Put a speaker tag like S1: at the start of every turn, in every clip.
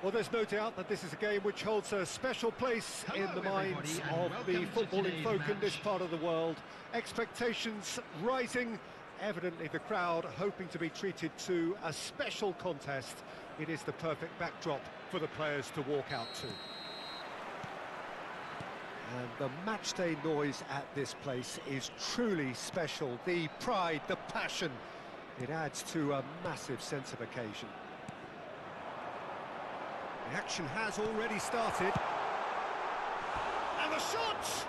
S1: Well, there's no doubt that this is a game which holds a special place in the minds of the footballing folk in this part of the world. Expectations rising, evidently the crowd hoping to be treated to a special contest. It is the perfect backdrop for the players to walk out to. And the matchday noise at this place is truly special. The pride, the passion, it adds to a massive sense of occasion. The action has already started. And the shot!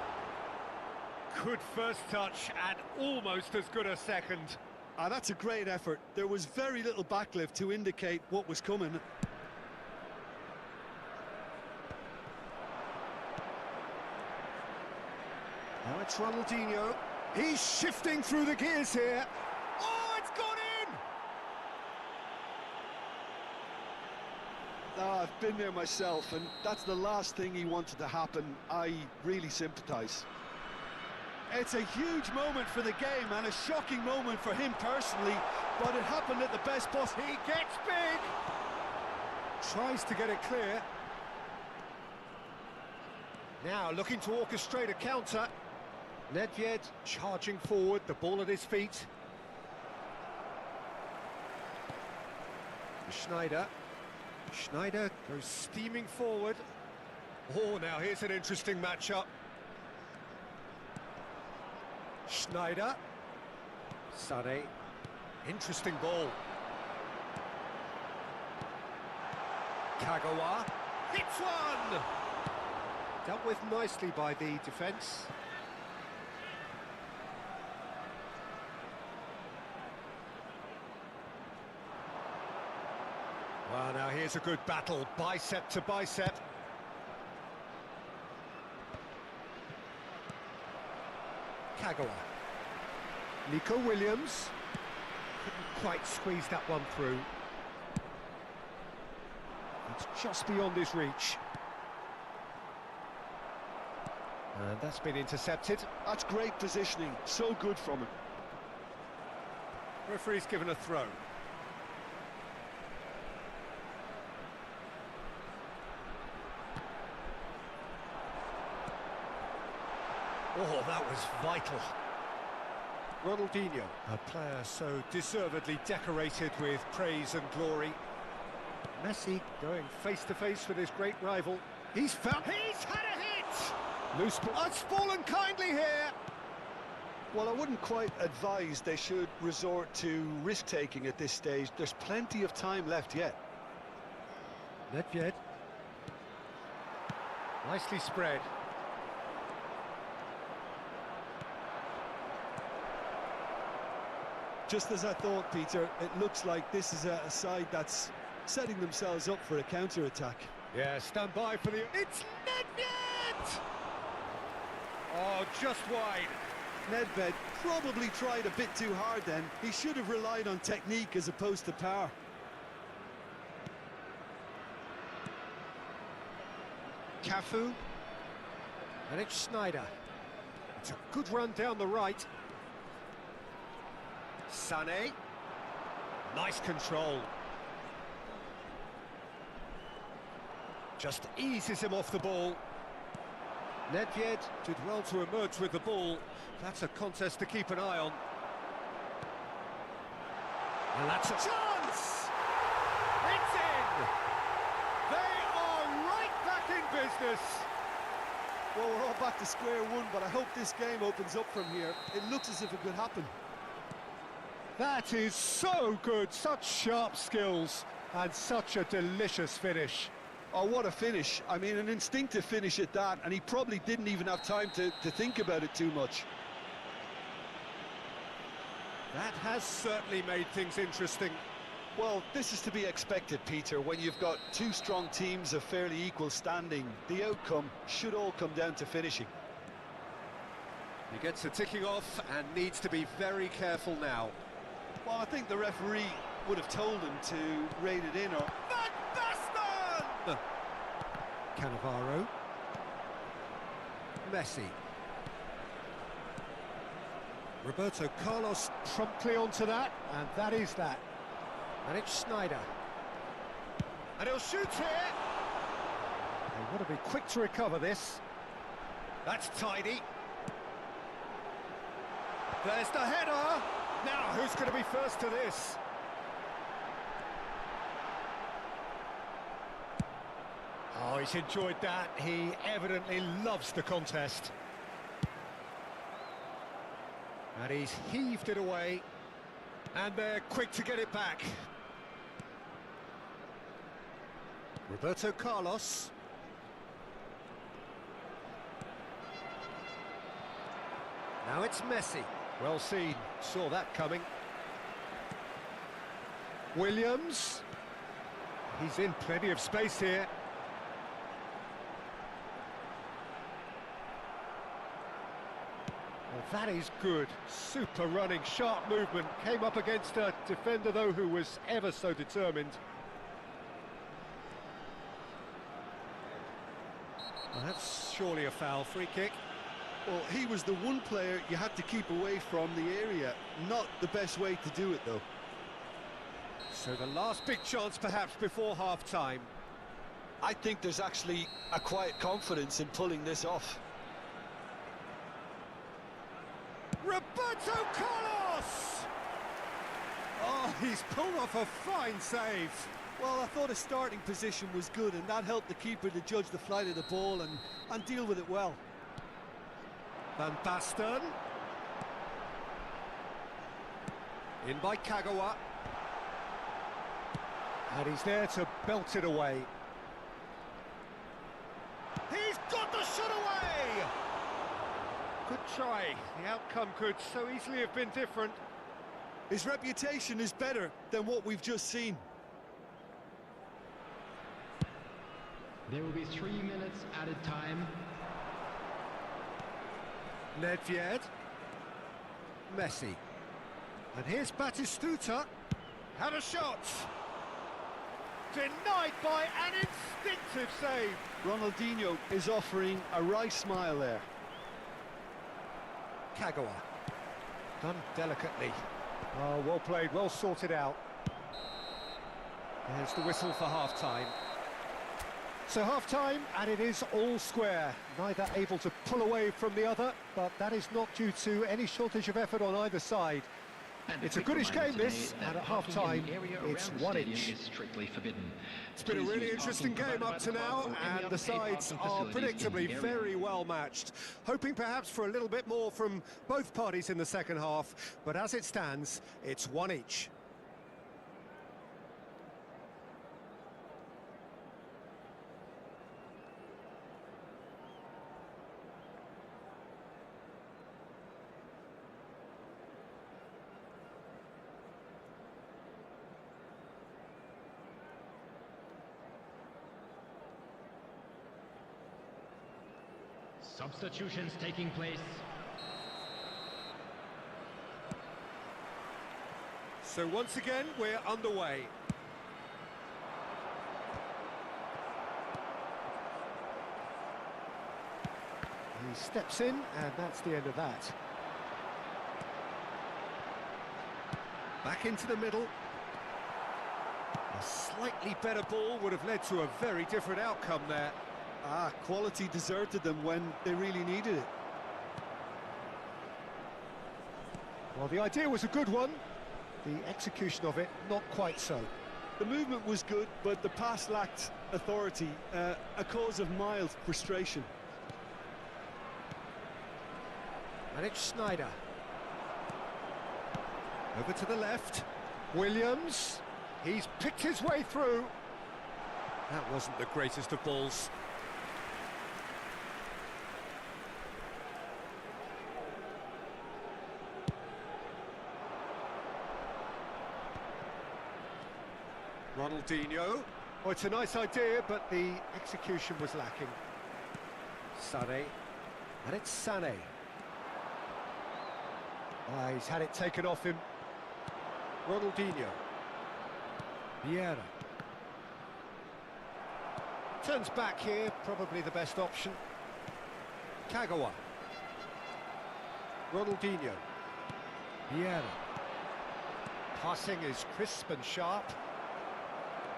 S1: Good first touch and almost as good a second.
S2: That's a great effort. There was very little backlift to indicate what was coming.
S1: Now it's Ronaldinho. He's shifting through the gears here. Oh, it's gone in!
S2: I've been there myself, and that's the last thing he wanted to happen. I really sympathise. It's a huge moment for the game and a shocking moment for him personally, but it happened at the best possible.
S1: He gets big! Tries to get it clear. Now looking to orchestrate a counter. Nedved charging forward, the ball at his feet. Schneider. Schneider goes steaming forward. Oh, now here's an interesting matchup. Schneider. Sane. Interesting ball. Kagawa. Hits one! Dealt with nicely by the defence. Well, now here's a good battle, bicep to bicep. Kagawa. Nico Williams. Couldn't quite squeeze that one through. It's just beyond his reach. And that's been intercepted.
S2: That's great positioning, so good from him.
S1: Referee's given a throw. Oh, that was vital. Ronaldinho, a player so deservedly decorated with praise and glory. Messi going face-to-face with his great rival. He's had a hit! Loose ball. It's fallen kindly here!
S2: Well, I wouldn't quite advise they should resort to risk-taking at this stage. There's plenty of time left yet.
S1: Nedved. Nicely spread.
S2: Just as I thought, Peter, it looks like this is a side that's setting themselves up for a counter-attack.
S1: Yeah, stand by for the... It's Nedved! Oh, just wide.
S2: Nedved probably tried a bit too hard then. He should have relied on technique as opposed to power.
S1: Cafu. And it's Schneider. It's a good run down the right. Sane. Nice control. Just eases him off the ball. Nedved did well to emerge with the ball. That's a contest to keep an eye on. And that's a chance! It's in! They are right back in business!
S2: Well, we're all back to square one, but I hope this game opens up from here. It looks as if it could happen.
S1: That is so good, such sharp skills, and such a delicious finish.
S2: Oh, what a finish. I mean, an instinctive finish at that, and he probably didn't even have time to think about it too much.
S1: That has certainly made things interesting.
S2: Well, this is to be expected, Peter. When you've got two strong teams of fairly equal standing, the outcome should all come down to finishing.
S1: He gets a ticking off and needs to be very careful now.
S2: Well, I think the referee would have told him to rate it in or...
S1: Van Basten! Cannavaro. Messi. Roberto Carlos promptly onto that, and that is that. And it's Schneider. And he'll shoot here. They want to be quick to recover this. That's tidy. There's the header. Now, who's going to be first to this? Oh, he's enjoyed that. He evidently loves the contest. And he's heaved it away. And they're quick to get it back. Roberto Carlos. Now it's Messi. Well seen, saw that coming. Williams. He's in plenty of space here. Well, that is good. Super running, sharp movement. Came up against a defender, though, who was ever so determined. Well, that's surely a foul. Free kick.
S2: Well, he was the one player you had to keep away from the area. Not the best way to do it, though.
S1: So the last big chance, perhaps, before half-time.
S2: I think there's actually a quiet confidence in pulling this off.
S1: Roberto Carlos! Oh, he's pulled off a fine save.
S2: Well, I thought his starting position was good, and that helped the keeper to judge the flight of the ball and deal with it well.
S1: Van Basten. In by Kagawa. And he's there to belt it away. He's got the shot away! Good try. The outcome could so easily have been different.
S2: His reputation is better than what we've just seen.
S3: There will be 3 minutes added time.
S1: Nedved. Messi. And here's Batistuta. Had a shot. Denied by an instinctive save.
S2: Ronaldinho is offering a wry smile there.
S1: Kagawa. Done delicately. Oh, well played, well sorted out. There's the whistle for half-time. So half-time, and it is all square. Neither able to pull away from the other, but that is not due to any shortage of effort on either side. It's a goodish game, this, and at half-time, it's 1 each. It's been a really interesting game up to now, and the sides are predictably very well matched. Hoping perhaps for a little bit more from both parties in the second half, but as it stands, it's 1 each.
S3: Substitutions taking place.
S1: So once again, we're underway. He steps in, and that's the end of that. Back into the middle. A slightly better ball would have led to a very different outcome there.
S2: Quality deserted them when they really needed it.
S1: Well, the idea was a good one. The execution of it, not quite so.
S2: The movement was good, but the pass lacked authority, a cause of mild frustration.
S1: And it's Schneider. Over to the left. Williams. He's picked his way through. That wasn't the greatest of balls. Ronaldinho. Oh, it's a nice idea, but the execution was lacking. Sané. And it's Sané. He's had it taken off him. Ronaldinho. Vieira. Turns back here, probably the best option. Kagawa. Ronaldinho. Vieira. Passing is crisp and sharp.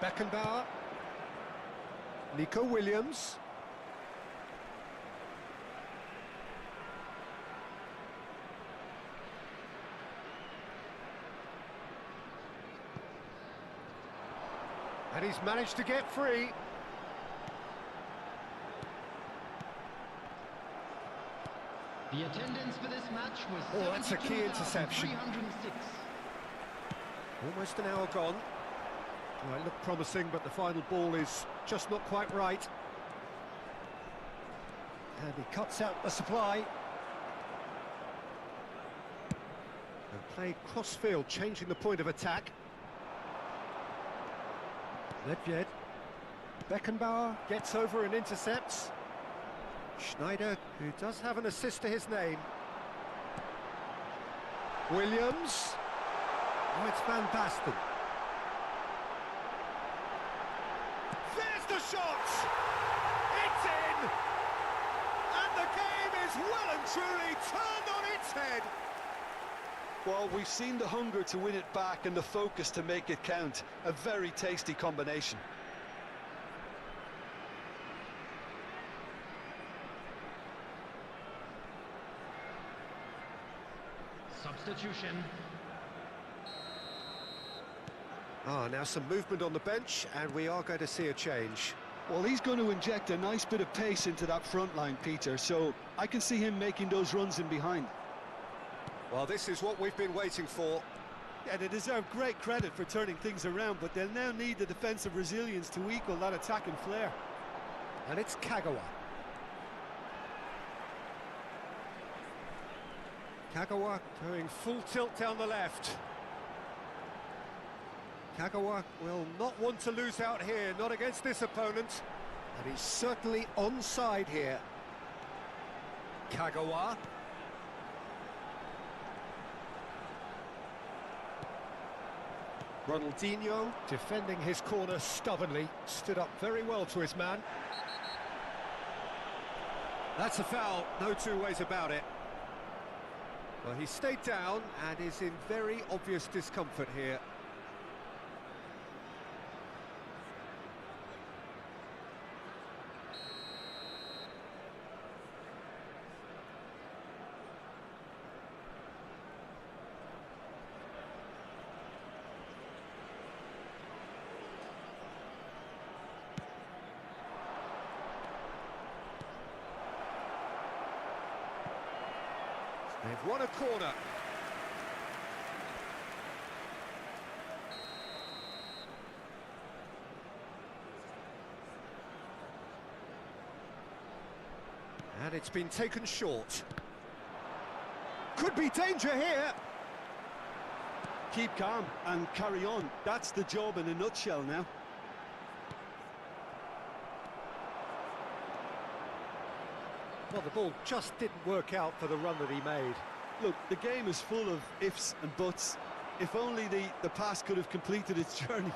S1: Beckenbauer. Nico Williams. And he's managed to get free.
S3: The attendance for this match was
S1: that's a key interception.
S3: 72,306.
S1: Almost an hour gone. Well, it looked promising, but the final ball is just not quite right. And he cuts out the supply. And play cross-field, changing the point of attack. Nedved. Beckenbauer gets over and intercepts. Schneider, who does have an assist to his name. Williams. Oh, it's Van Basten. There's the shot! It's in! And the game is well and truly turned on its head.
S2: Well, we've seen the hunger to win it back and the focus to make it count. A very tasty combination.
S3: Substitution.
S1: Now some movement on the bench, and we are going to see a change.
S2: Well, he's going to inject a nice bit of pace into that front line, Peter, so I can see him making those runs in behind.
S1: Well, this is what we've been waiting for.
S2: Yeah, they deserve great credit for turning things around, but they'll now need the defensive resilience to equal that attacking flair.
S1: And it's Kagawa. Kagawa going full tilt down the left. Kagawa will not want to lose out here, not against this opponent. And he's certainly onside here. Kagawa. Ronaldinho defending his corner stubbornly, stood up very well to his man. That's a foul, no two ways about it. Well, he stayed down and is in very obvious discomfort here. They've won a corner. And it's been taken short. Could be danger here.
S2: Keep calm and carry on. That's the job in a nutshell now.
S1: Well, the ball just didn't work out for the run that he made.
S2: Look, the game is full of ifs and buts. If only the pass could have completed its journey.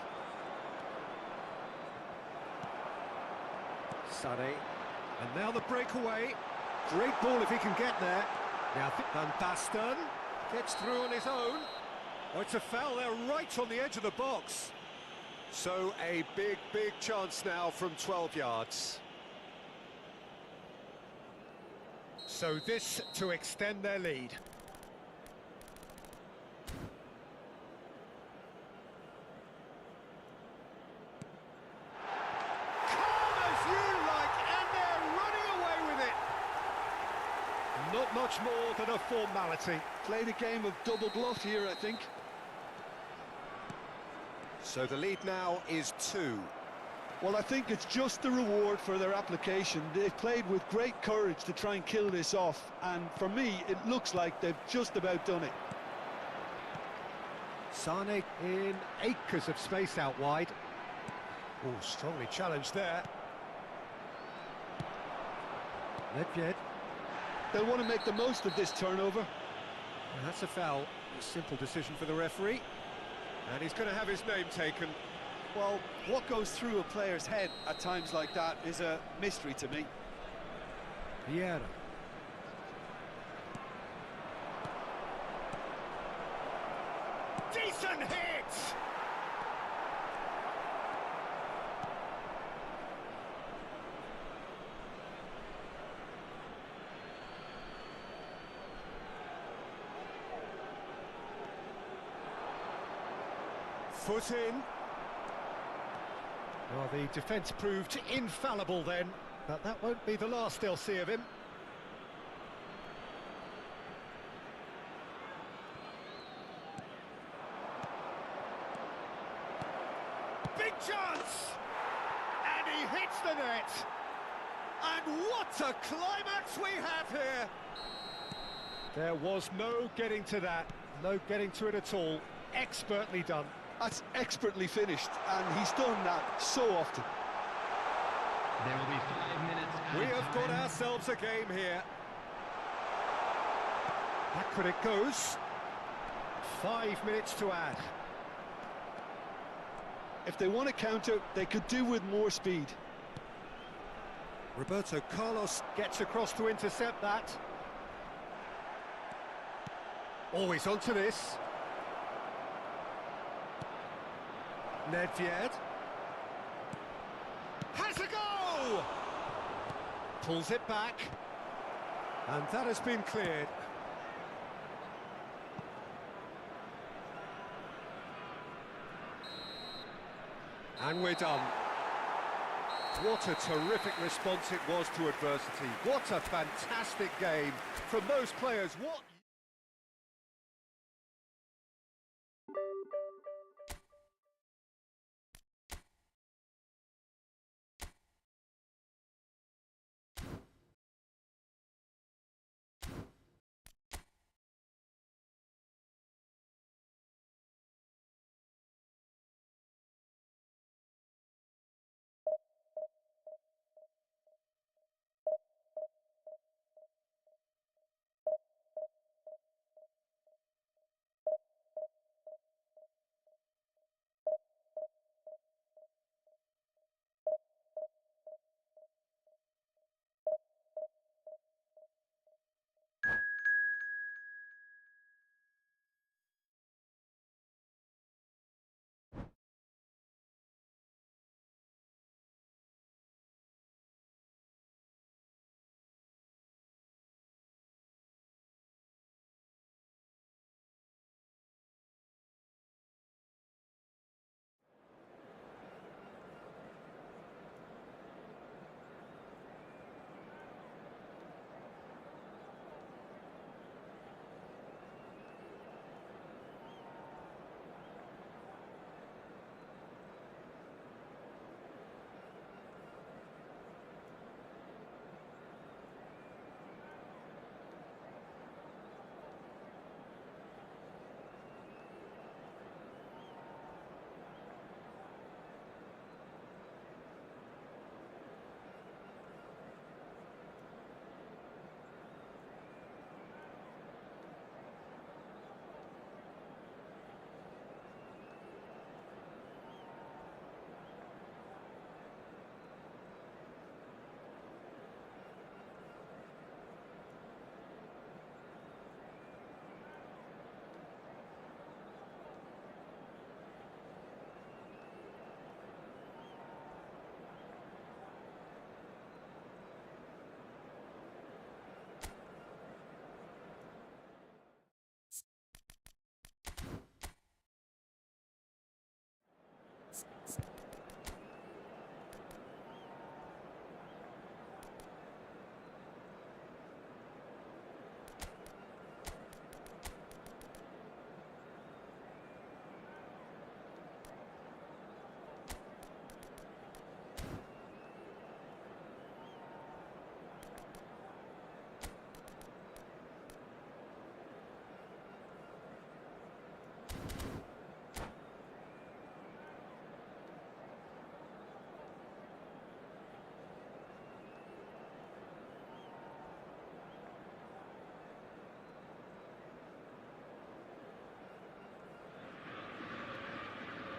S1: Sané. And now the breakaway. Great ball if he can get there. Now Van Basten gets through on his own. Oh, it's a foul there right on the edge of the box. So a big chance now from 12 yards. So this to extend their lead. Calm as you like, and they're running away with it. Not much more than a formality.
S2: Played a game of double bluff here, I think.
S1: So the lead now is 2.
S2: Well, I think it's just the reward for their application. They've played with great courage to try and kill this off, and for me, it looks like they've just about done it.
S1: Sané in acres of space out wide. Oh, strongly challenged there. Nedved.
S2: They'll want to make the most of this turnover.
S1: And that's a foul. A simple decision for the referee. And he's going to have his name taken.
S2: Well, what goes through a player's head at times like that is a mystery to me.
S1: Vieira. Decent hit! Foot in. Well, the defence proved infallible then, but that won't be the last they'll see of him. Big chance! And he hits the net! And what a climax we have here! There was no getting to that, no getting to it at all. Expertly done.
S2: That's expertly finished, and he's done that so often.
S3: There will be 5 minutes.
S1: We have got ourselves a game here. Backward it goes. 5 minutes to add.
S2: If they want to counter, they could do with more speed.
S1: Roberto Carlos gets across to intercept that. Always onto this. Nedved. Has a go! Pulls it back. And that has been cleared. And we're done. What a terrific response it was to adversity. What a fantastic game from those players. What...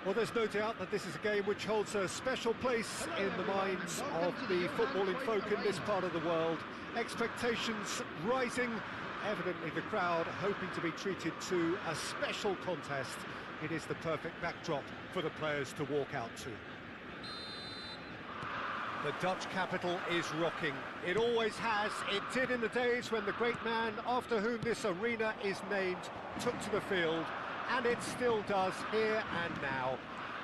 S1: Well, there's no doubt that this is a game which holds a special place in the minds of the footballing folk in this part of the world. Expectations rising, evidently the crowd hoping to be treated to a special contest. It is the perfect backdrop for the players to walk out to. The Dutch capital is rocking. It always has. It did in the days when the great man after whom this arena is named took to the field. and it still does here and now.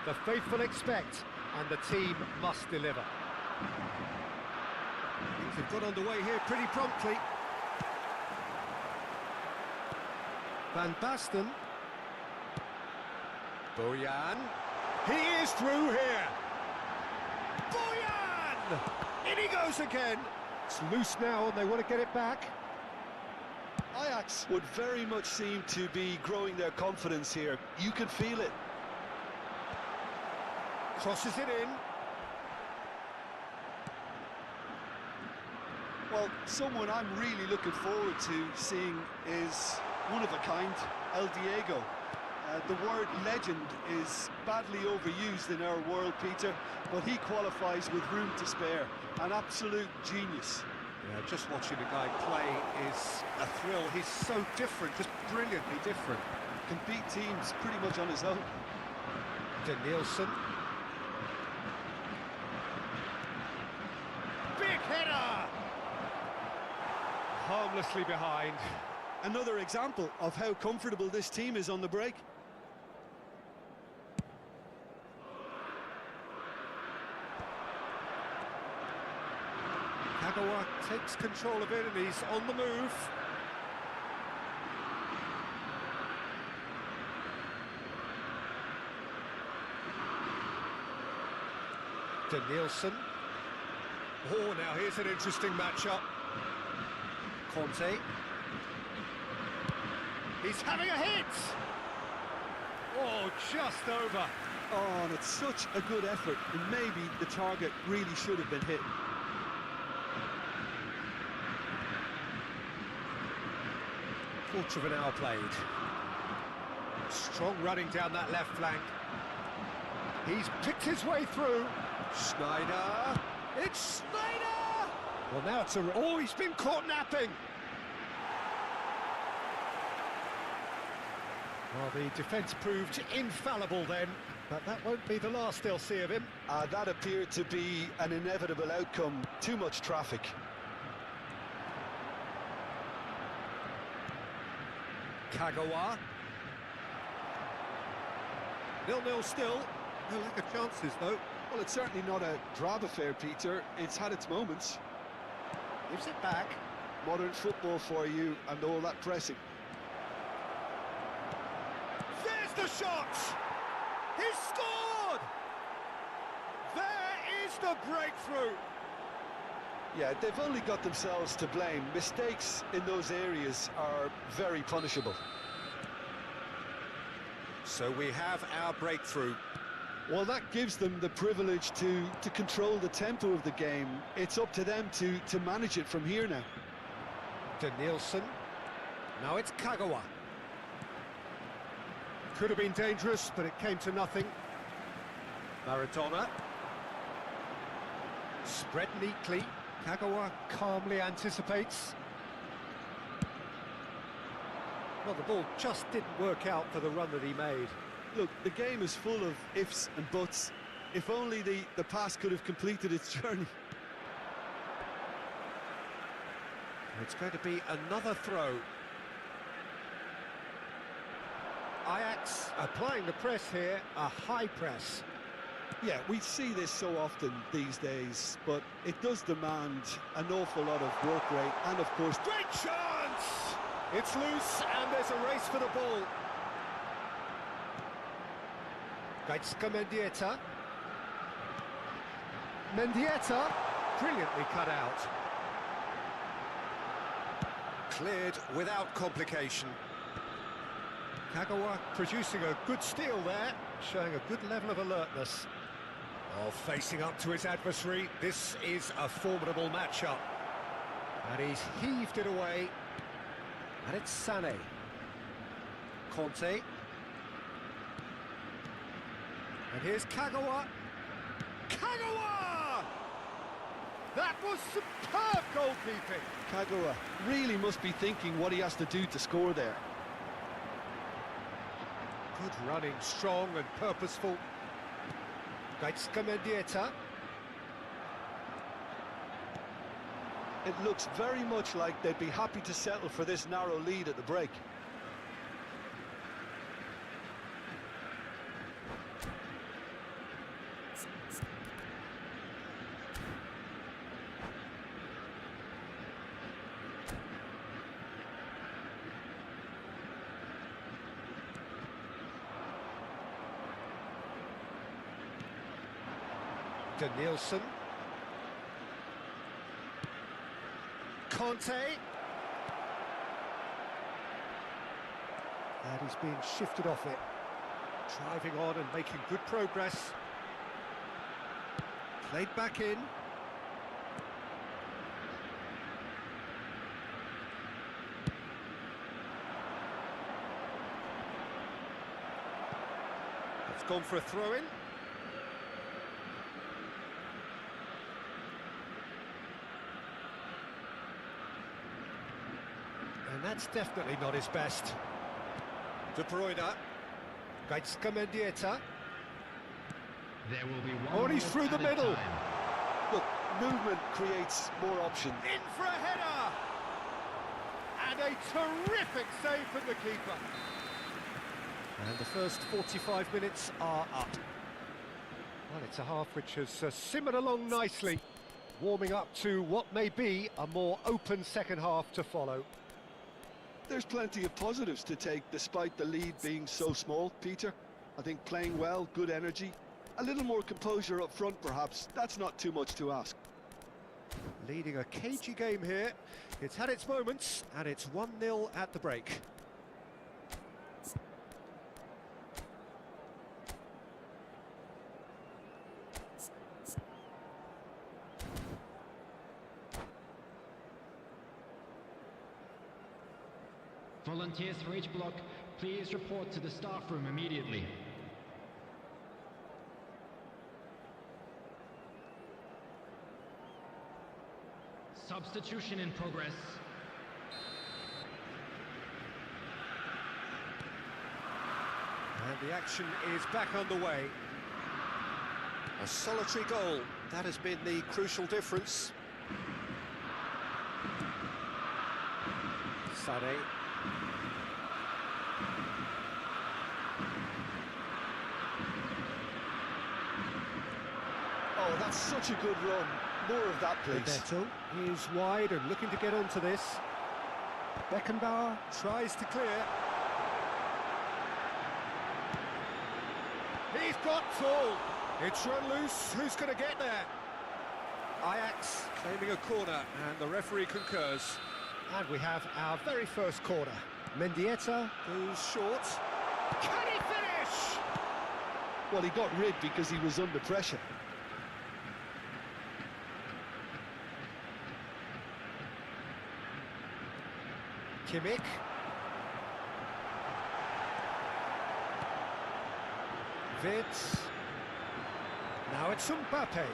S1: The faithful expect, and the team must deliver. Things have got underway here pretty promptly. Van Basten. Bojan. He is through here. Bojan! In he goes again. It's loose now and they want to get it back.
S2: Ajax would very much seem to be growing their confidence here. You can feel it.
S1: Crosses it in.
S2: Well, someone I'm really looking forward to seeing is one of a kind, El Diego. The word legend is badly overused in our world, Peter, but he qualifies with room to spare. An absolute genius.
S1: Yeah, just watching a guy play is a thrill. He's so different, just brilliantly different.
S2: Can beat teams pretty much on his own.
S1: Nielsen. Big header! Harmlessly behind.
S2: Another example of how comfortable this team is on the break.
S1: Kagawa takes control of it and he's on the move. Nielsen. Oh, now here's an interesting matchup. Conte. He's having a hit! Oh, just over.
S2: Oh, and it's such a good effort, and maybe the target really should have been hit.
S1: Quarter of an hour played. Strong running down that left flank. He's picked his way through. Schneider. It's Schneider! Well, now it's a... Oh, he's been caught napping. Well, the defence proved infallible then, but that won't be the last they'll see of him.
S2: That appeared to be an inevitable outcome. Too much traffic.
S1: Kagawa. 0-0 still. No lack of chances, though.
S2: Well, it's certainly not a drab affair, Peter. It's had its moments.
S1: Gives it back.
S2: Modern football for you and all that pressing.
S1: There's the shot! He's scored! There is the breakthrough!
S2: Yeah, they've only got themselves to blame. Mistakes in those areas are very punishable.
S1: So we have our breakthrough.
S2: Well, that gives them the privilege to control the tempo of the game. It's up to them to manage it from here now.
S1: Nielsen. Now it's Kagawa. Could have been dangerous, but it came to nothing. Maradona. Spread neatly. Kagawa calmly anticipates. Well, the ball just didn't work out for the run that he made.
S2: Look, the game is full of ifs and buts. If only the pass could have completed its journey.
S1: It's going to be another throw. Ajax applying the press here, a high press.
S2: Yeah, we see this so often these days, but it does demand an awful lot of work rate and, of course...
S1: Great chance! It's loose and there's a race for the ball. Mendieta. Mendieta, brilliantly cut out. Cleared without complication. Kagawa producing a good steal there, showing a good level of alertness. Oh, facing up to his adversary, this is a formidable matchup. And he's heaved it away. And it's Sané. Conte. And here's Kagawa. Kagawa! That was superb goalkeeping.
S2: Kagawa really must be thinking what he has to do to score there.
S1: Good running, strong and purposeful. Mendieta.
S2: It looks very much like they'd be happy to settle for this narrow lead at the break.
S1: Nielsen. Conte. And he's being shifted off it. Driving on and making good progress. Played back in. It's gone for a throw-in. And that's definitely not his best. De Bruyne. Mendieta.
S3: There will be one.
S1: Oh, and he's through the middle.
S3: Time.
S2: Look, movement creates more options.
S1: In for a header! And a terrific save from the keeper. And the first 45 minutes are up. Well, it's a half which has simmered along nicely, warming up to what may be a more open second half to follow.
S2: There's plenty of positives to take despite the lead being so small, Peter. I think playing well, good energy, a little more composure up front perhaps, that's not too much to ask.
S1: Leading a cagey game here. It's had its moments, and it's 1-0 at the break.
S3: Volunteers for each block, please report to the staff room immediately. Substitution in progress.
S1: And the action is back underway. A solitary goal, that has been the crucial difference. Sané.
S2: Oh, that's such a good run. More of that, please.
S1: Beto is wide and looking to get onto this. Beckenbauer tries to clear. He's got full. It's run loose. Who's going to get there? Ajax claiming a corner, and the referee concurs. And we have our very first corner. Mendieta goes short. Can he finish?
S2: Well, he got rid because he was under pressure.
S1: Kimmich. Vitz. Now it's Mbappe.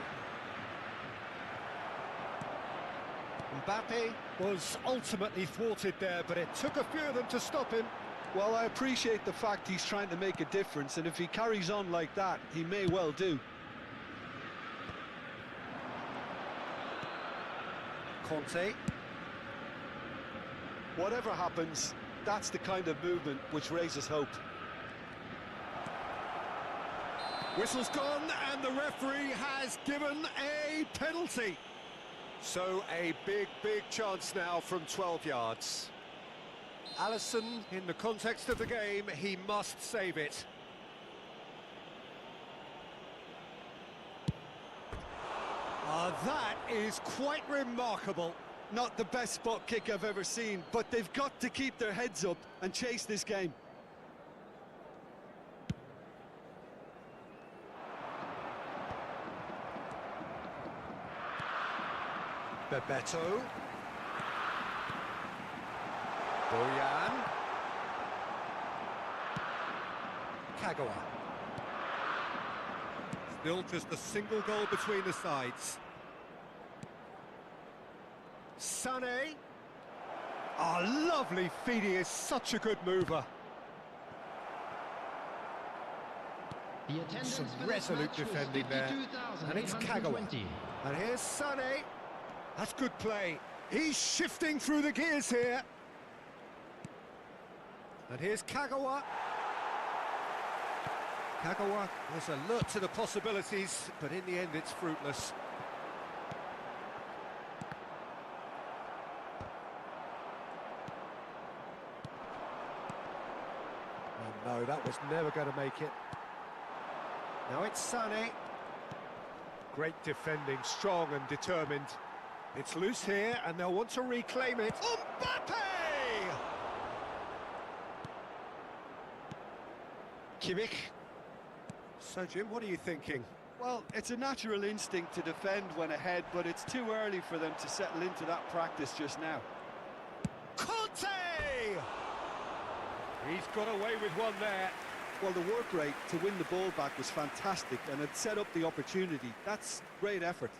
S1: Mbappe was ultimately thwarted there, but it took a few of them to stop him.
S2: Well, I appreciate the fact he's trying to make a difference, and if he carries on like that, he may well do.
S1: Conte.
S2: Whatever happens, that's the kind of movement which raises hope.
S1: Whistle's gone, and the referee has given a penalty. So a big chance now from 12 yards. Alisson, in the context of the game, he must save it. That is quite remarkable.
S2: Not the best spot kick I've ever seen, but they've got to keep their heads up and chase this game.
S1: Bebeto. Boyan. Kagawa. Still just a single goal between the sides. Sané. Oh, lovely feed, he is such a good mover.
S3: The attendance
S1: Some
S3: for this
S1: resolute
S3: match was
S1: defending there. And it's Kagawa.
S3: 52,820.
S1: And here's Sané. That's good play. He's shifting through the gears here. And here's Kagawa. Kagawa was alert to the possibilities, but in the end it's fruitless. Oh no, that was never going to make it. Now it's Sané. Great defending, strong and determined. It's loose here, and they'll want to reclaim it. Mbappe! Kimmich. So, Jim, what are you thinking?
S2: Well, it's a natural instinct to defend when ahead, but it's too early for them to settle into that practice just now.
S1: Conte! He's got away with one there.
S2: Well, the work rate to win the ball back was fantastic, and it set up the opportunity. That's great effort.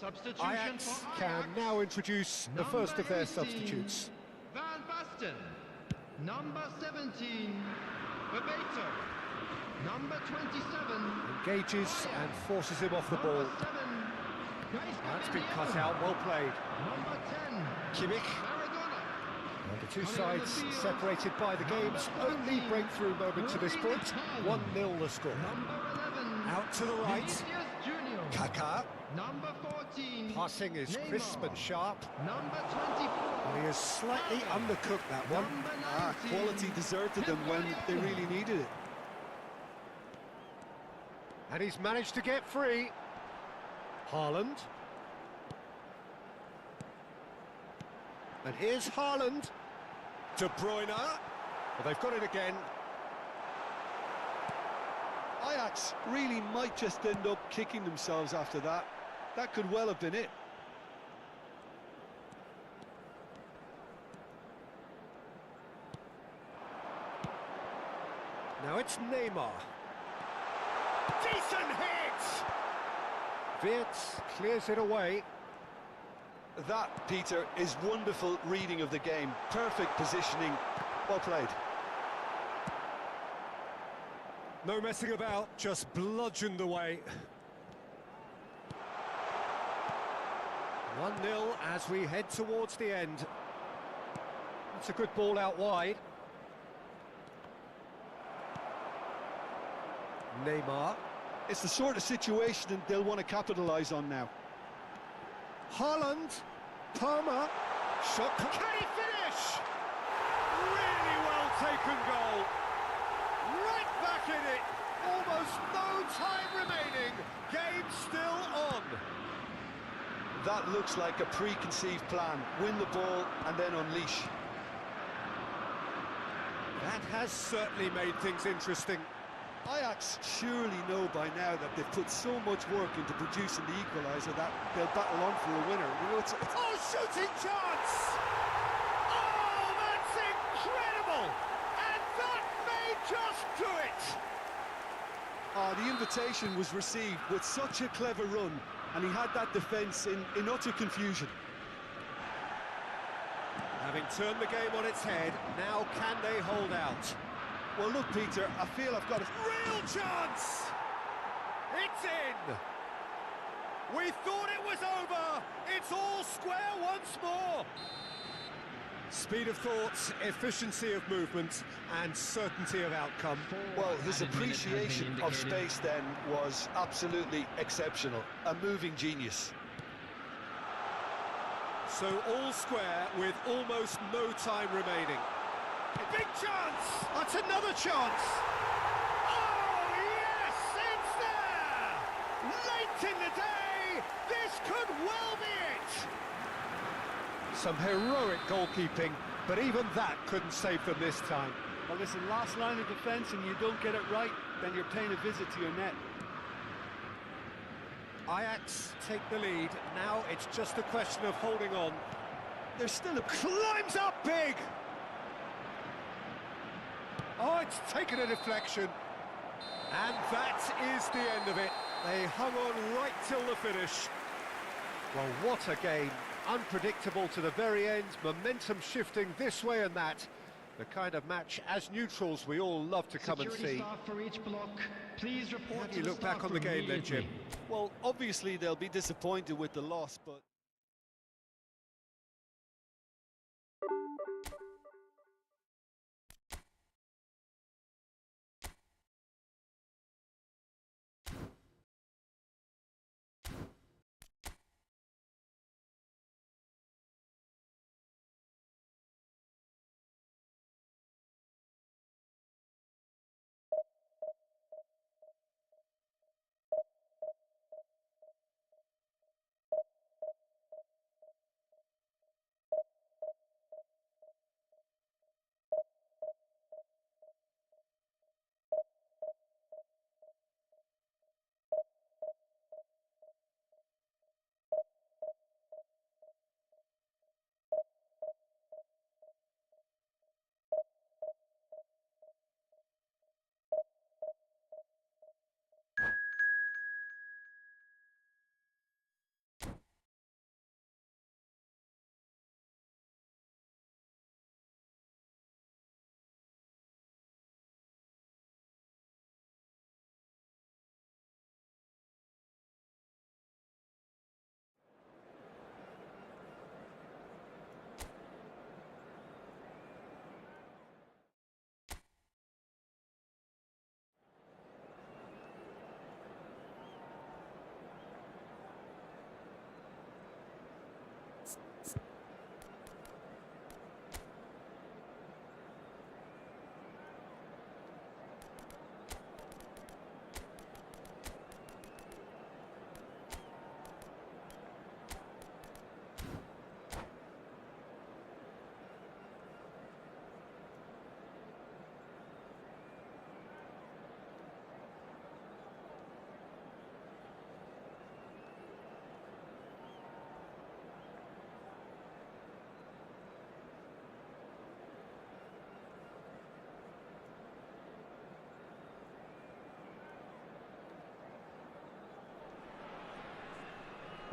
S3: Substitution
S1: Ajax
S3: for
S1: can
S3: Ajax.
S1: now introduce the first of their
S3: 18,
S1: substitutes.
S3: Van Basten. Number 17, Bebeto. Number 27.
S1: Engages and forces him off the ball.
S3: Number 7,
S1: That's been cut out, well played.
S3: Number 10,
S1: Kimmich.
S3: Maradona.
S1: The two sides separated by the game's only breakthrough moment to this point. 1-0 the score.
S3: Number 11,
S1: Out to the right.
S3: Vinicius Junior.
S1: Kaká.
S3: Number 14,
S1: Passing is
S3: Neymar.
S1: crisp and sharp.
S3: Number 24,
S1: And he has slightly undercooked that one.
S3: Number 19,
S2: Quality deserted them when they really needed it.
S1: And he's managed to get free. Haaland. And here's Haaland. De Bruyne. Well, they've got it again.
S2: Ajax really might just end up kicking themselves after that. That could well have been it.
S1: Now it's Neymar. Decent hit! Wirtz clears it away.
S2: That, Peter, is wonderful reading of the game. Perfect positioning. Well played.
S1: No messing about, just bludgeoned away. 1-0 as we head towards the end. It's a good ball out wide. Neymar.
S2: It's the sort of situation they'll want to capitalise on now.
S1: Haaland. Palmer. Shot. Can he finish? Really well taken goal. Right back in it. Almost no time remaining. Game still on.
S2: That looks like a preconceived plan. Win the ball and then unleash.
S1: That has certainly made things interesting.
S2: Ajax surely know by now that they've put so much work into producing the equaliser that they'll battle on for a winner. You know, it's
S1: Oh, shooting chance! Oh, that's incredible! And that may just do it!
S2: the invitation was received with such a clever run, and he had that defence in utter confusion.
S1: Having turned the game on its head, now can they hold out?
S2: Well, look, Peter, I feel I've got a
S1: Real chance! It's in! We thought it was over! It's all square once more! Speed of thought, efficiency of movement, and certainty of outcome.
S2: Well, his appreciation of space then was absolutely exceptional. A moving genius.
S1: So all square with almost no time remaining. Big chance! That's another chance! Oh, yes! It's there! Late in the day, this could well be it! Some heroic goalkeeping, but even that couldn't save them this time.
S2: Well, listen, last line of defence and you don't get it right, then you're paying a visit to your net.
S1: Ajax take the lead. Now it's just a question of holding on.
S2: There's still a...
S1: Climbs up big! Oh, it's taken a deflection. And that is the end of it. They hung on right till the finish. Well, what a game. Unpredictable to the very end, momentum shifting this way and that. The kind of match, as neutrals, we all love to come and see.
S3: Staff for each block, please report
S1: How do
S3: to
S1: you
S3: the
S1: look back
S3: staff
S1: on the
S3: room
S1: game then, Jim?
S3: immediately.
S2: Well, obviously they'll be disappointed with the loss, but...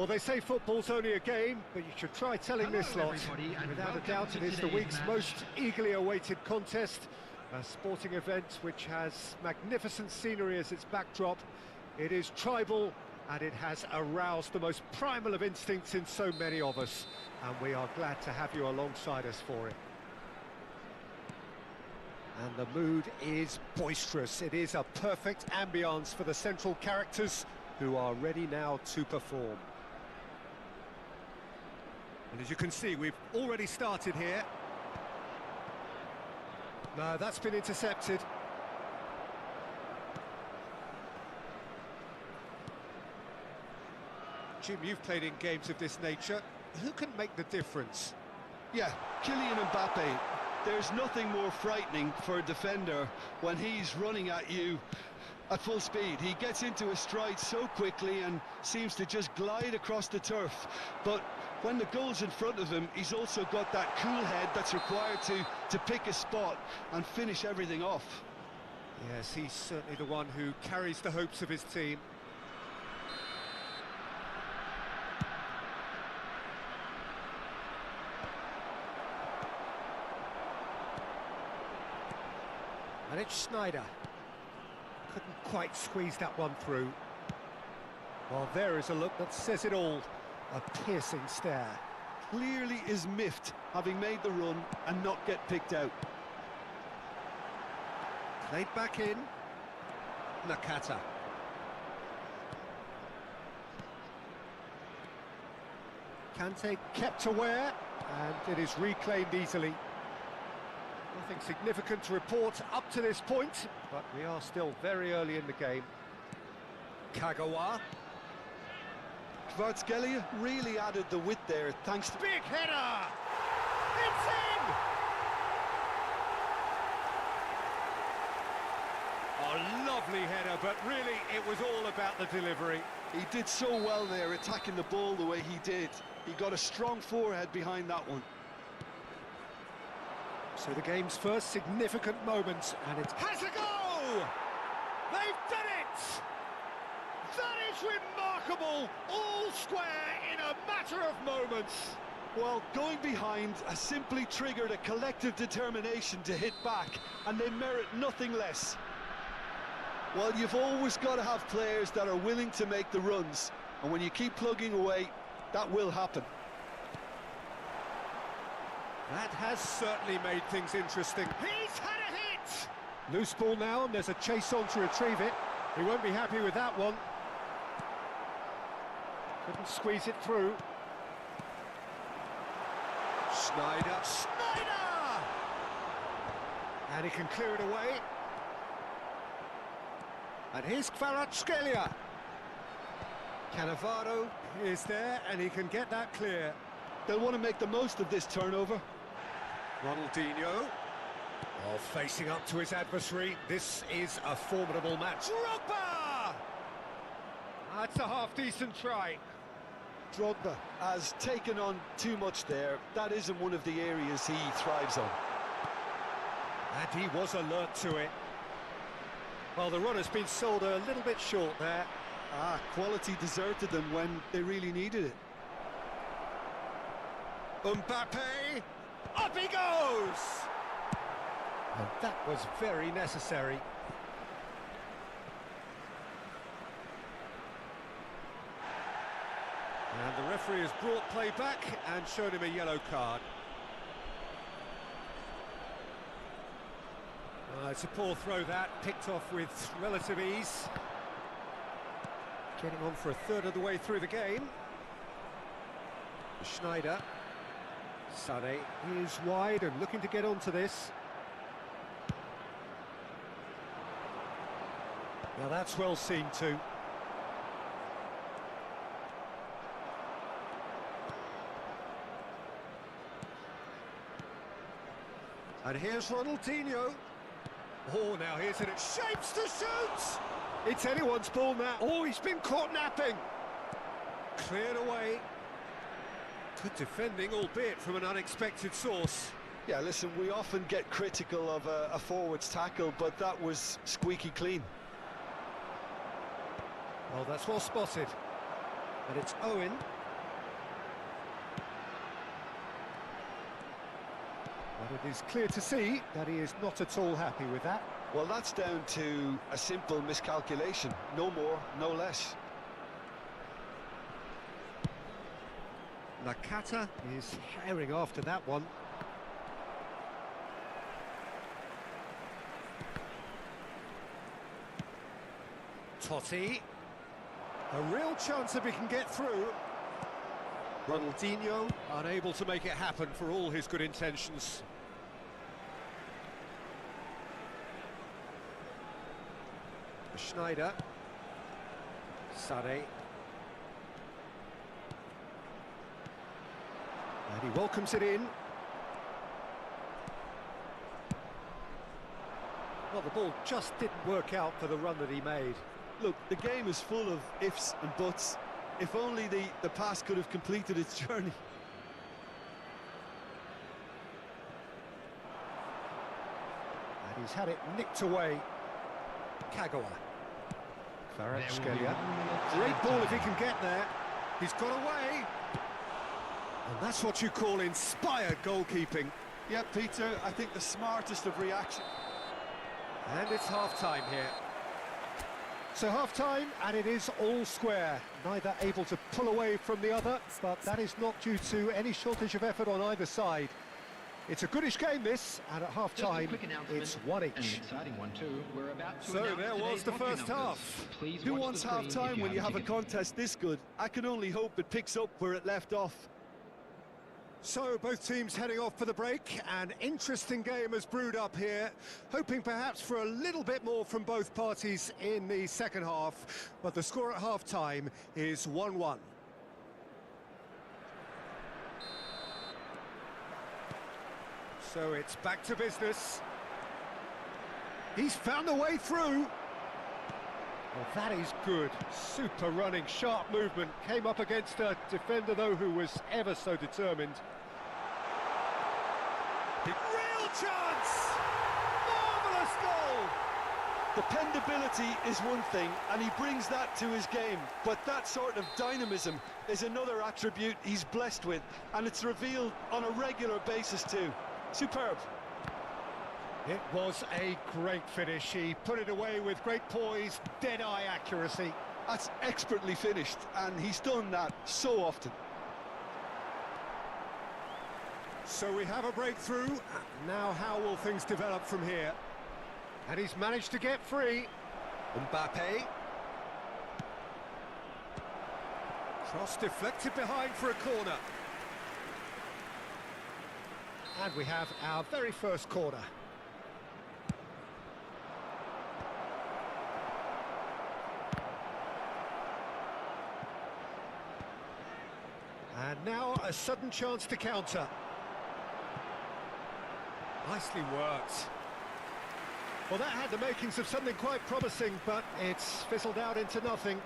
S1: Well, they say football's only a game, but you should try telling this lot.
S3: Everybody, and
S1: Without a
S3: welcome
S1: doubt,
S3: to
S1: it is the
S3: today's
S1: week's
S3: match.
S1: most eagerly awaited contest. A sporting event which has magnificent scenery as its backdrop. It is tribal, and it has aroused the most primal of instincts in so many of us. And we are glad to have you alongside us for it. And the mood is boisterous. It is a perfect ambience for the central characters who are ready now to perform. And as you can see, we've already started here. No, that's been intercepted. Jim, you've played in games of this nature. Who can make the difference?
S2: Yeah, Kylian Mbappe. There's nothing more frightening for a defender when he's running at you at full speed. He gets into a stride so quickly and seems to just glide across the turf. But when the goal's in front of him, he's also got that cool head that's required to pick a spot and finish everything off.
S1: Yes, he's certainly the one who carries the hopes of his team. And it's Schneider. Couldn't quite squeeze that one through. Well, there is a look that says it all. A piercing stare.
S2: Clearly is miffed, having made the run and not get picked out.
S1: Played back in. Nakata. Kante kept aware, and it is reclaimed easily. Nothing significant to report up to this point, but we are still very early in the game. Kagawa.
S2: Kvaratskhelia really added the width there, thanks to...
S1: Big header! It's in! A lovely header, but really it was all about the delivery.
S2: He did so well there, attacking the ball the way he did. He got a strong forehead behind that one.
S1: So the game's first significant moment, and it has a go! They've done it! That is remarkable! All square in a matter of moments.
S2: Well, going behind has simply triggered a collective determination to hit back, and they merit nothing less. Well, you've always got to have players that are willing to make the runs, and when you keep plugging away, that will happen.
S1: That has certainly made things interesting. He's had a hit! Loose ball now, and there's a chase on to retrieve it. He won't be happy with that one. Couldn't squeeze it through. Schneider! And he can clear it away. And here's Kvaratskhelia. Cannavaro is there, and he can get that clear.
S2: They'll want to make the most of this turnover.
S1: Ronaldinho, facing up to his adversary. This is a formidable match. Drogba! That's a half-decent try.
S2: Drogba has taken on too much there. That isn't one of the areas he thrives on.
S1: And he was alert to it. Well, the run has been sold a little bit short there.
S2: Quality deserted them when they really needed it.
S1: Mbappe, up he goes! And that was very necessary. And the referee has brought play back and showed him a yellow card. It's a poor throw that, picked off with relative ease. Getting on for a third of the way through the game. Schneider. Sané is wide and looking to get onto this. Now that's well seen too. And here's Ronaldinho. Oh, now here's it. Shapes to shoot! It's anyone's ball now. Oh, he's been caught napping. Cleared away. Good defending, albeit from an unexpected source.
S2: Yeah, listen, we often get critical of a forward's tackle, but that was squeaky clean.
S1: Well, that's well spotted. And it's Owen. But it is clear to see that he is not at all happy with that.
S2: Well, that's down to a simple miscalculation. No more, no less.
S1: Nakata is herring after that one. Totti. A real chance if he can get through. Ronaldinho unable to make it happen for all his good intentions. Schneider. Sané. And he welcomes it in. Well, the ball just didn't work out for the run that he made.
S2: Look, the game is full of ifs and buts. If only the pass could have completed its journey.
S1: And he's had it nicked away. Kagawa. Kvaratskhelia. Great ball if he can get there. He's got away. And that's what you call inspired goalkeeping.
S2: Yeah, Peter, I think the smartest of reaction.
S1: And it's half-time here. So half-time, and it is all square. Neither able to pull away from the other, but that is not due to any shortage of effort on either side. It's a goodish game, this, and at half-time, it's one each.
S3: An exciting one too. We're about to
S1: So
S3: announce
S1: there was
S3: today's
S1: the
S3: hockey
S1: first
S3: numbers.
S1: half.
S3: Please
S2: Who
S3: watch
S2: wants
S3: the screen
S2: half-time
S3: if
S2: when you have a
S3: ticket.
S2: contest this good? I can only hope it picks up where it left off.
S1: So both teams heading off for the break. An interesting game has brewed up here, hoping perhaps for a little bit more from both parties in the second half, but the score at half-time is 1-1. So it's back to business. He's found a way through. Well, that is good. Super running, sharp movement. Came up against a defender, though, who was ever so determined. Real chance! Marvellous goal!
S2: Dependability is one thing, and he brings that to his game, but that sort of dynamism is another attribute he's blessed with, and it's revealed on a regular basis too. Superb.
S1: It was a great finish. He put it away with great poise, dead-eye accuracy.
S2: That's expertly finished, and he's done that so often.
S1: So we have a breakthrough. Now how will things develop from here? And he's managed to get free. Mbappe. Cross deflected behind for a corner. And we have our very first corner. And now a sudden chance to counter. Nicely worked. Well, that had the makings of something quite promising, but it's fizzled out into nothing.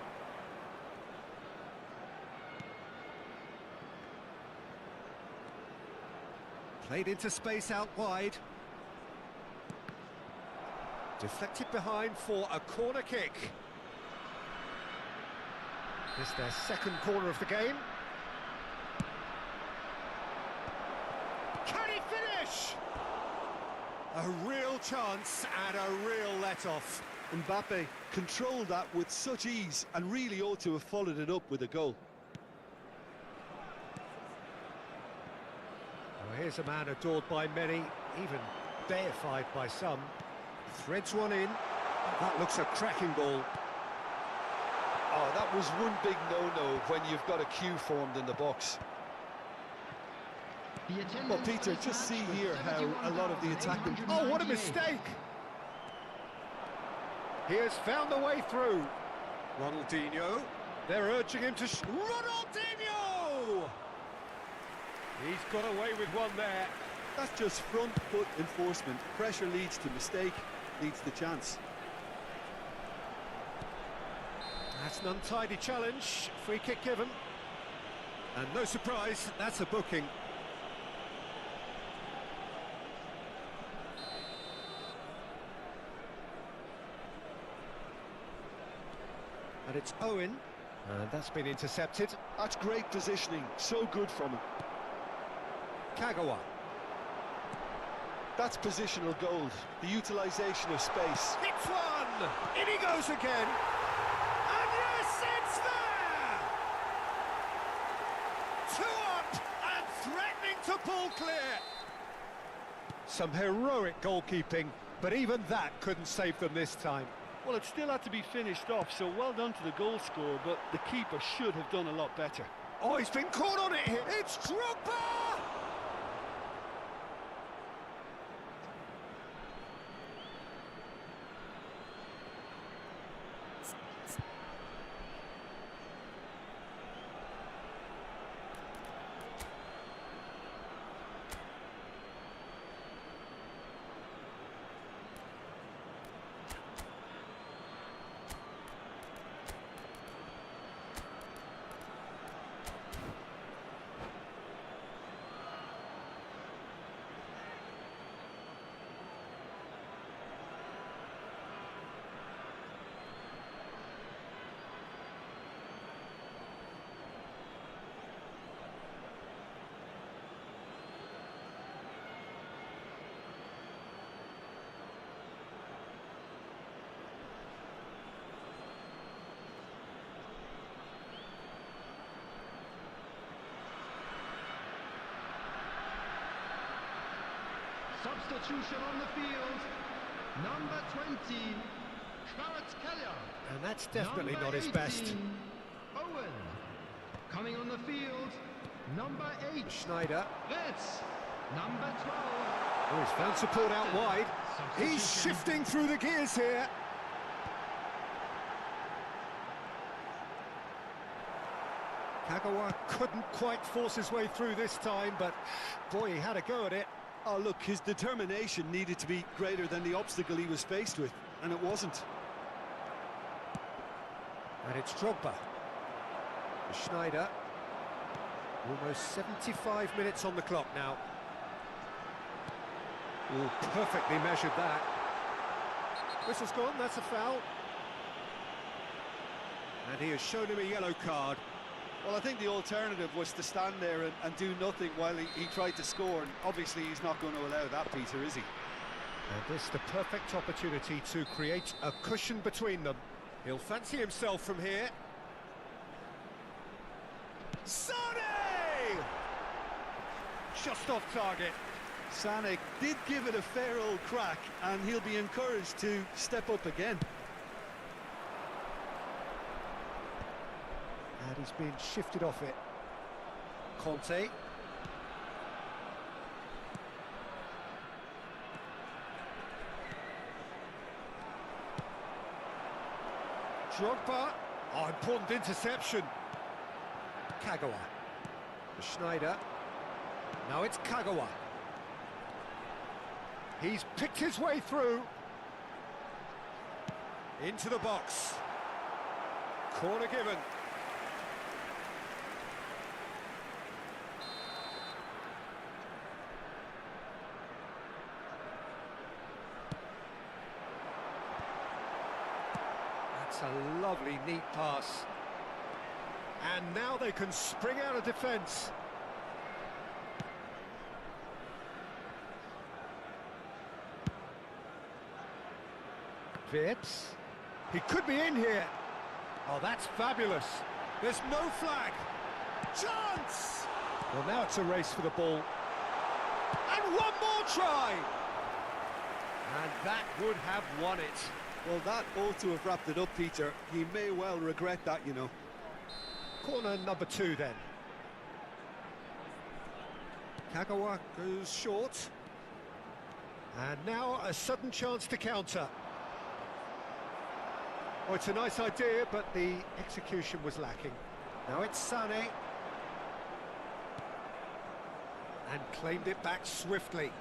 S1: Played into space out wide. Deflected behind for a corner kick. This is their second corner of the game. Can he finish? A real chance and a real let-off.
S2: Mbappe controlled that with such ease and really ought to have followed it up with a goal.
S1: Well, here's a man adored by many, even deified by some. Threads one in. That looks a cracking ball.
S2: Oh, that was one big no-no when you've got a queue formed in the box. Well, Peter, just see here how a lot of the attacking...
S1: Oh, what a mistake! He has found the way through. Ronaldinho. They're urging him to... Ronaldinho! He's got away with one there.
S2: That's just front foot enforcement. Pressure leads to mistake, leads to chance.
S1: That's an untidy challenge. Free kick given. And no surprise, that's a booking. And it's Owen, and that's been intercepted.
S2: That's great positioning, so good from him.
S1: Kagawa.
S2: That's positional gold, the utilisation of space.
S1: Hits one! In he goes again! And yes, it's there! 2 up and threatening to pull clear. Some heroic goalkeeping, but even that couldn't save them this time.
S2: Well, it still had to be finished off, so well done to the goal scorer, but the keeper should have done a lot better.
S1: Oh, he's been caught on it here. It's Drogba!
S3: Substitution on the field, number 20, Kvaratskhelia.
S1: And that's definitely
S3: Number
S1: not his
S3: 18,
S1: best.
S3: Owen. Coming on the field, number 8,
S1: Schneider.
S3: Let's. Number 12.
S1: Oh, he's found support out wide. He's
S3: Substitution.
S1: shifting through the gears here. Kagawa couldn't quite force his way through this time, but boy, he had a go at it.
S2: Oh, look, his determination needed to be greater than the obstacle he was faced with, and it wasn't.
S1: And it's Drogba. Schneider. Almost 75 minutes on the clock now. Oh, perfectly measured that. Whistle's gone, that's a foul. And he has shown him a yellow card.
S2: Well, I think the alternative was to stand there and do nothing while he tried to score, and obviously he's not going to allow that, Peter, is he?
S1: And this the perfect opportunity to create a cushion between them. He'll fancy himself from here. Sane! Just off target.
S2: Sane did give it a fair old crack, and he'll be encouraged to step up again.
S1: And he's been shifted off it. Conte. Drogba. Oh, important interception. Kagawa. Schneider. Now it's Kagawa. He's picked his way through. Into the box. Corner given. That's a lovely, neat pass. And now they can spring out of defence. Wirtz. He could be in here. Oh, that's fabulous. There's no flag. Chance! Well, now it's a race for the ball. And one more try! And that would have won it.
S2: Well, that ought to have wrapped it up, Peter. He may well regret that, you know.
S1: Corner number 2 then. Kagawa goes short. And now a sudden chance to counter. Oh, it's a nice idea, but the execution was lacking. Now it's Sane. And claimed it back swiftly.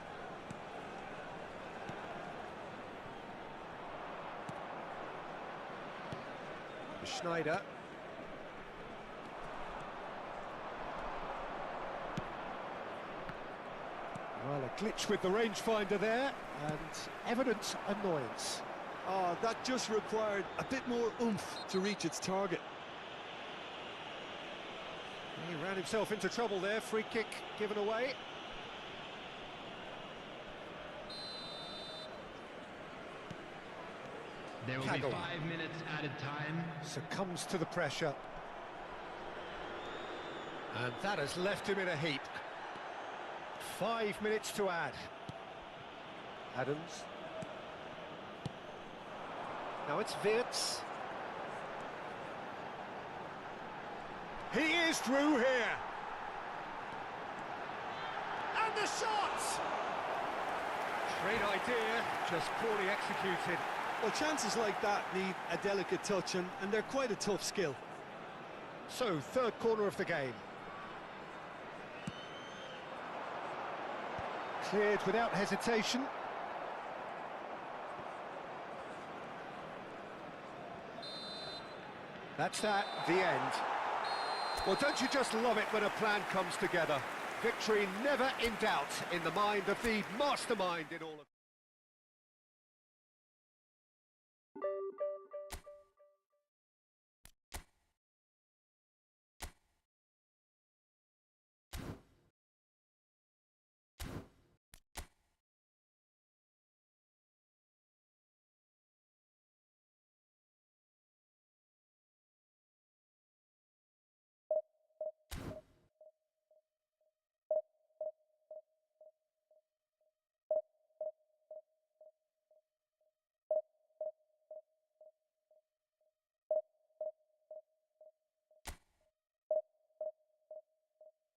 S1: Schneider. Well, a glitch with the rangefinder there, and evident annoyance.
S2: Oh, that just required a bit more oomph to reach its target.
S1: He ran himself into trouble there, free kick given away.
S3: There will be 5 minutes added time.
S1: Succumbs to the pressure. And that has left him in a heap. 5 minutes to add. Adams. Now it's Wirtz. He is through here. And the shot! Great idea, just poorly executed.
S2: Well, chances like that need a delicate touch, and they're quite a tough skill.
S1: So, third corner of the game. Cleared without hesitation. That's that, the end. Well, don't you just love it when a plan comes together? Victory never in doubt in the mind of the mastermind in all of